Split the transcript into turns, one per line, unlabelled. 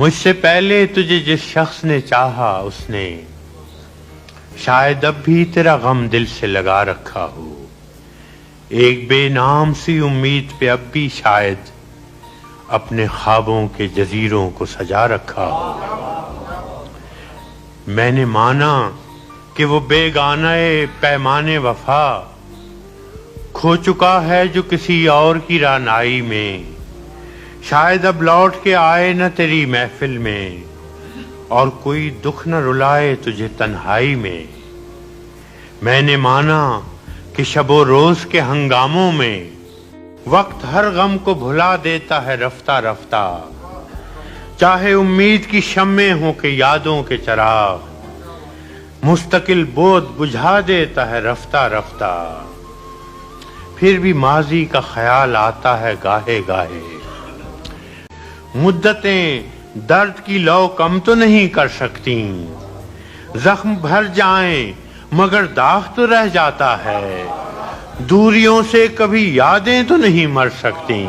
مجھ سے پہلے تجھے جس شخص نے چاہا اس نے شاید اب بھی تیرا غم دل سے لگا رکھا ہو. ایک بے نام سی امید پہ اب بھی شاید اپنے خوابوں کے جزیروں کو سجا رکھا ہو. میں نے مانا کہ وہ بیگانہ پیمانے وفا کھو چکا ہے جو کسی اور کی رعنائی میں. شاید اب لوٹ کے آئے نہ تیری محفل میں اور کوئی دکھ نہ رلائے تجھے تنہائی میں. میں نے مانا کہ شب و روز کے ہنگاموں میں وقت ہر غم کو بھلا دیتا ہے رفتہ رفتہ. چاہے امید کی شمعیں ہوں کہ یادوں کے چراغ مستقل بود بجھا دیتا ہے رفتہ رفتہ. پھر بھی ماضی کا خیال آتا ہے گاہے گاہے. مدتیں درد کی لو کم تو نہیں کر سکتی. زخم بھر جائیں مگر داغ تو رہ جاتا ہے. دوریوں سے کبھی یادیں تو نہیں مر سکتی.